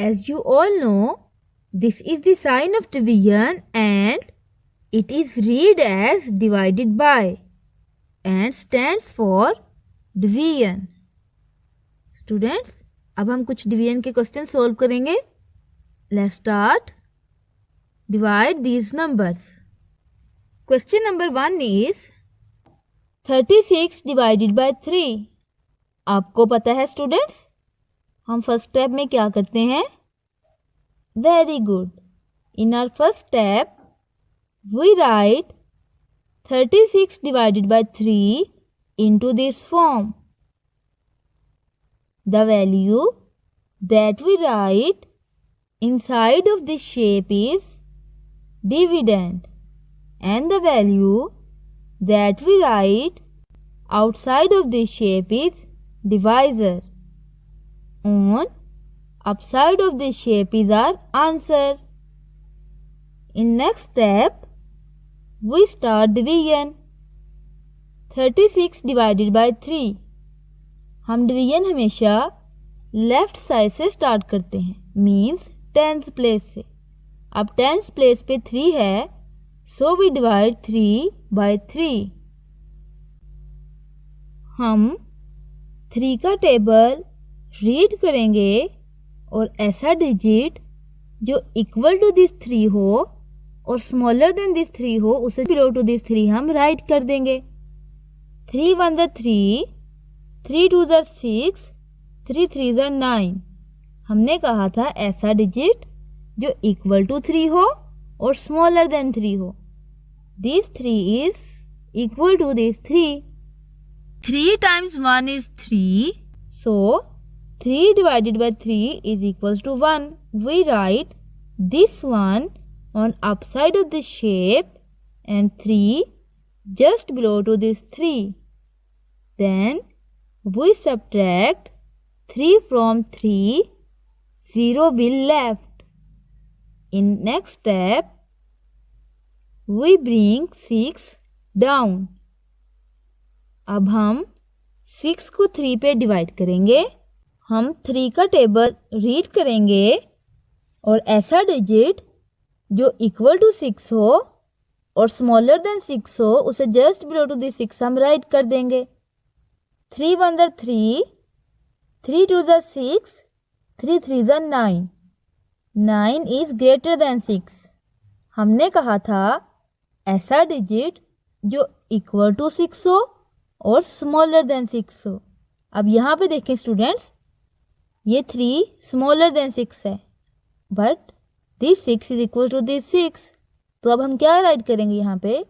As you all know, this is the sign of division and it is read as divided by and stands for division. Students, अब हम कुछ division के question solve करेंगे. Let's start. Divide these numbers. Question number 1 is 36 divided by 3. आपको पता है students, हम first step में क्या करते हैं? Very good. In our first step, we write 36 divided by 3 into this form. The value that we write inside of this shape is dividend, and the value that we write outside of this shape is divisor. On upside of this shape is our answer. In next step, we start division. 36 divided by 3. हम division हमेशा left side से start करते हैं, means tens place से. अब tens place पे 3 है, so we divide 3 by 3. हम 3 का टेबल रीड करेंगे और ऐसा डिजिट जो इक्वल टू दिस 3 हो और स्मॉलर देन दिस 3 हो, उसे बिलो टू दिस 3 हम राइट कर देंगे. 3 1 3, 3 2 6, 3 3 9. हमने कहा था ऐसा डिजिट जो इक्वल टू 3 हो और स्मॉलर देन 3 हो. This 3 is equal to this 3. 3 times 1 is 3. So 3 divided by 3 is equals to 1. We write this one on upside of the shape and 3 just below to this 3. Then we subtract 3 from 3, 0 will left. In next step, we bring 6 down. अब हम 6 को 3 पे divide करेंगे. हम 3 का table read करेंगे और ऐसा डिजिट जो इक्वल टू 6 हो और स्मॉलर देन 6 हो, उसे जस्ट बिलो टू दिस 6 हम राइट कर देंगे. 3 1 3, 3 2 6, 3 3 9. 9 इज ग्रेटर देन 6. हमने कहा था ऐसा डिजिट जो इक्वल टू 6 हो और स्मॉलर देन 6 हो. अब यहाँ पे देखें स्टूडेंट्स, ये 3 स्मॉलर देन 6 है, but this 6 is equal to this 6. तो अब हम क्या राइट करेंगे यहाँ पे?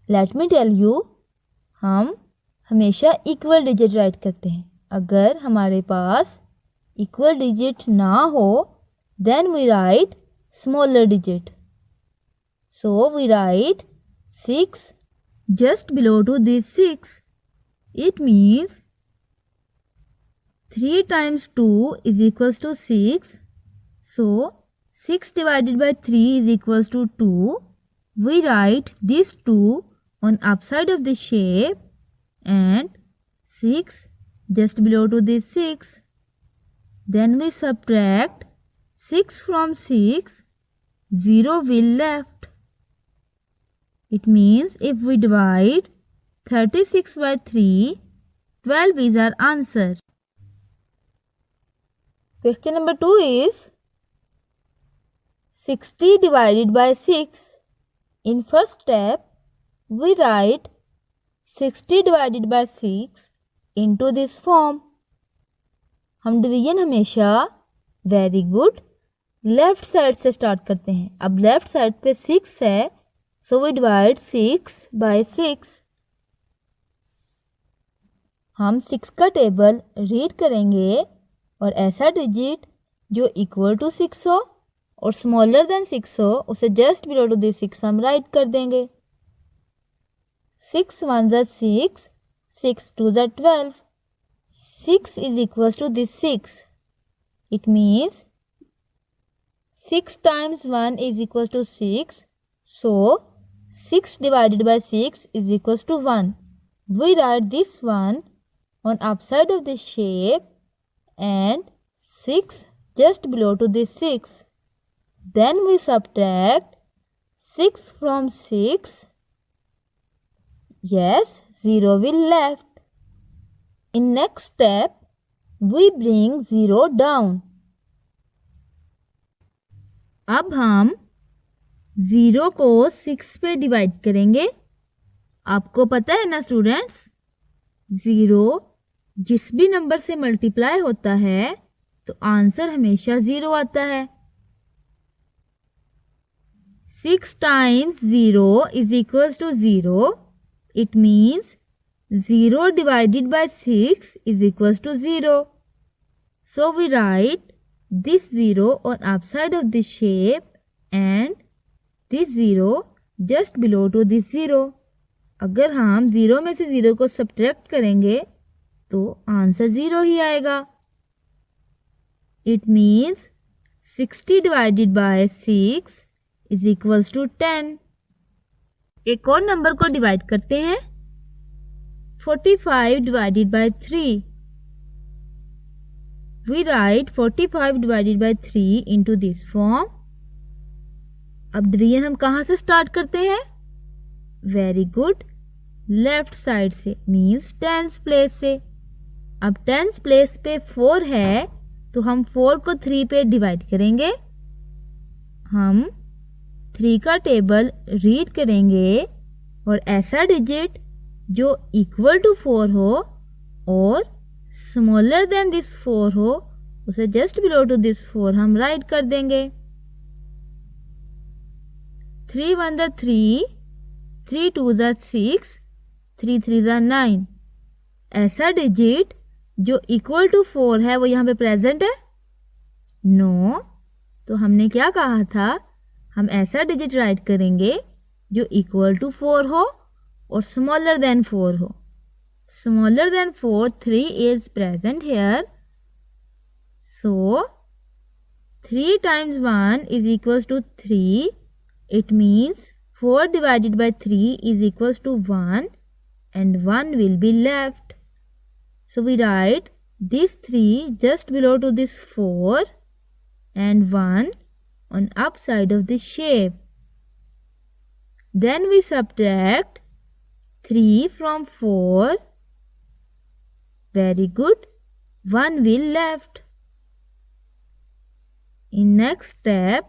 लेट मी टेल यू, हम हमेशा इक्वल डिजिट राइट करते हैं. अगर हमारे पास इक्वल डिजिट ना हो, then we write smaller digit. So we write 6 just below to this 6. It means 3 times 2 is equals to 6. So 6 divided by 3 is equals to 2. We write this 2 on upside of the shape and 6 just below to this 6. Then we subtract 6 from 6, 0 will left. It means if we divide 36 by 3, 12 is our answer. Question number 2 is 60 divided by 6. In first step, we write 60 divided by 6 into this form. हम division हमेशा very good left side से start करते हैं. अब left side पे 6 है, so we divide 6 by 6. हम 6 का टेबल रीड करेंगे और ऐसा डिजिट जो इक्वल टू 6 हो और स्मॉलर देन 6 हो, उसे जस्ट बिलो टू दिस 6 हम राइट कर देंगे. 6 1 6, 6 2 12. 6 is equals to this 6. It means 6 times 1 is equals to 6. So 6 divided by 6 is equals to 1. We write this one on upside of the shape and 6 just below to this 6. Then we subtract 6 from 6. Yes, 0 will left. In next step, we bring 0 down. अब हम 0 को 6 पे divide करेंगे। आपको पता है ना students, 0 जिस भी नंबर से मल्टीप्लाई होता है तो आंसर हमेशा 0 आता है। 6 times 0 is equals to 0. It means 0 divided by 6 is equals to 0. So we write this 0 on upside of this shape and this 0 just below to this 0. अगर हम 0 में से 0 को सब्ट्रैक्ट करेंगे तो आंसर 0 ही आएगा। It means 60 divided by 6 is equals to 10. एक और नंबर को डिवाइड करते हैं। 45 divided by 3. We write 45 divided by 3 into this form. अब डिवीजन हम कहाँ से स्टार्ट करते हैं? वेरी गुड, लेफ्ट साइड से, मीन्स टेंस प्लेस से। अब टेंस प्लेस पे 4 है तो हम 4 को 3 पे डिवाइड करेंगे। हम 3 का टेबल रीड करेंगे और ऐसा डिजिट जो इक्वल टू 4 हो और स्मॉलर देन दिस 4 हो उसे जस्ट बिलो टू दिस 4 हम राइट कर देंगे। 3 1 3, 3 2 6, 3 3 9। ऐसा डिजिट जो इक्वल टू 4 है वो यहाँ पे प्रेजेंट है? नो। तो हमने क्या कहा था, हम ऐसा डिजिट राइट करेंगे जो इक्वल टू 4 हो और स्मॉलर देन 4 हो। Smaller than 4, 3 is present here. So 3 times 1 is equals to 3. It means 4 divided by 3 is equals to 1 and 1 will be left. So we write this 3 just below to this 4 and 1 on upside of this shape. Then we subtract 3 from 4. Very good. 1 will left. In next step,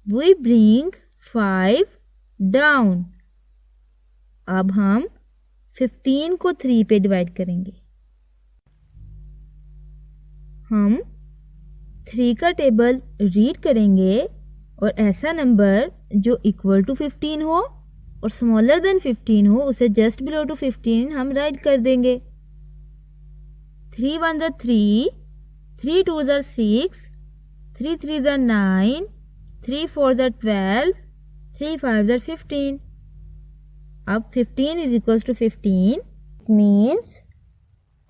we bring 5 down. अब हम 15 को 3 पे divide करेंगे। हम 3 का table read करेंगे और ऐसा नंबर जो इक्वल टू 15 हो और स्मॉलर देन 15 हो उसे जस्ट बिलो टू 15 हम राइट कर देंगे। 3 1 3, 3 2 6, 3 3 9, 3 4 12, 3 5 15. अब 15 is equals to 15. It means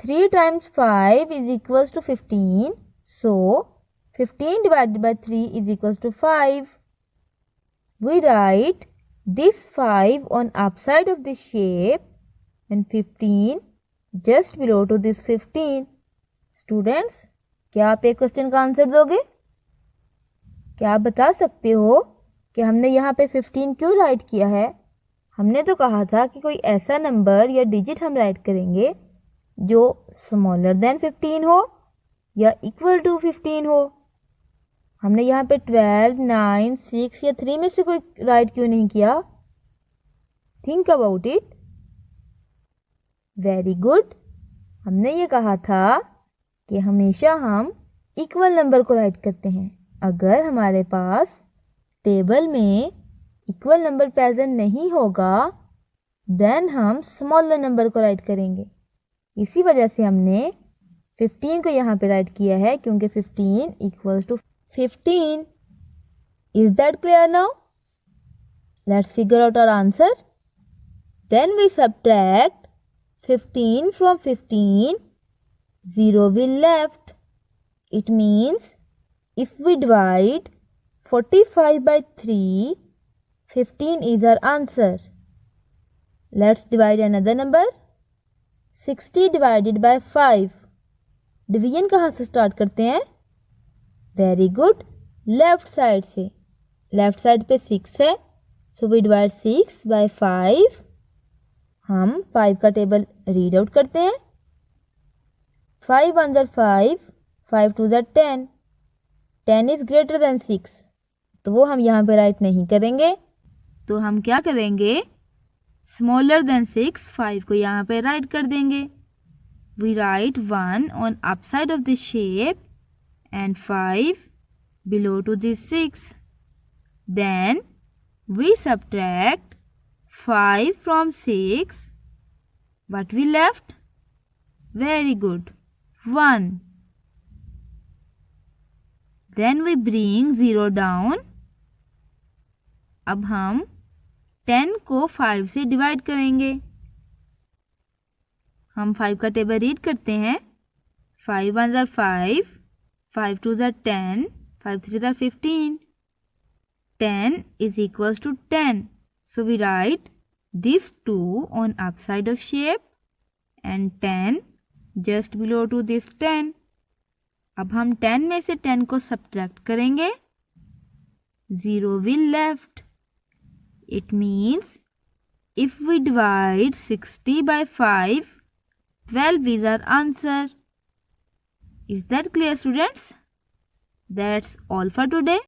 3 times 5 is equals to 15. So 15 divided by 3 is equals to 5. We write this 5 on upside of this shape and 15 just below to this 15. Students, क्या आप एक question का answer दोगे? क्या आप बता सकते हो कि हमने यहाँ पे 15 क्यों राइट किया है? हमने तो कहा था कि कोई ऐसा नंबर या डिजिट हम राइट करेंगे जो स्मॉलर देन 15 हो या इक्वल टू 15 हो। हमने यहाँ पे 12, 9, 6 या 3 में से कोई राइट क्यों नहीं किया? Think about it. Very good. हमने ये कहा था कि हमेशा हम इक्वल नंबर को राइट करते हैं। अगर हमारे पास टेबल में इक्वल नंबर प्रेजेंट नहीं होगा देन हम स्मॉलर नंबर को राइट करेंगे। इसी वजह से हमने 15 को यहाँ पे राइट किया है क्योंकि 15 equals to 15. Is that clear now? Let's figure out our answer. Then we subtract 15 from 15. 0 will left. It means if we divide 45 by 3, 15 is our answer. Let's divide another number. 60 divided by 5. Division कहाँ से start करते हैं? Very good. Left side से, left side पे 6 है, so we divide 6 bye 5। हम 5 का table read out करते हैं। 5 1 ज़ा 5, 5 2 ज़ा 10, 10 इज ग्रेटर देन 6, तो वो हम यहाँ पे राइट नहीं करेंगे। तो हम क्या करेंगे, स्मॉलर देन 6, 5 को यहाँ पे राइट कर देंगे। We write 1 on upside of this shape and 5 below to this 6. Then we subtract 5 from 6. What we left? Very good. 1. Then we bring 0 down. अब हम 10 को 5 से डिवाइड करेंगे। हम 5 का टेबल रीड करते हैं। 5 1 ज़ा 5, 5 2 ज़ा 10, 5 3 ज़ा 15. 10 is equals to 10. So we write this 2 on upside of shape and 10 just below to this 10. अब हम 10 में से 10 को subtract करेंगे। 0 will left. It means if we divide 60 by 5, 12 is our answer. Is that clear, students? That's all for today.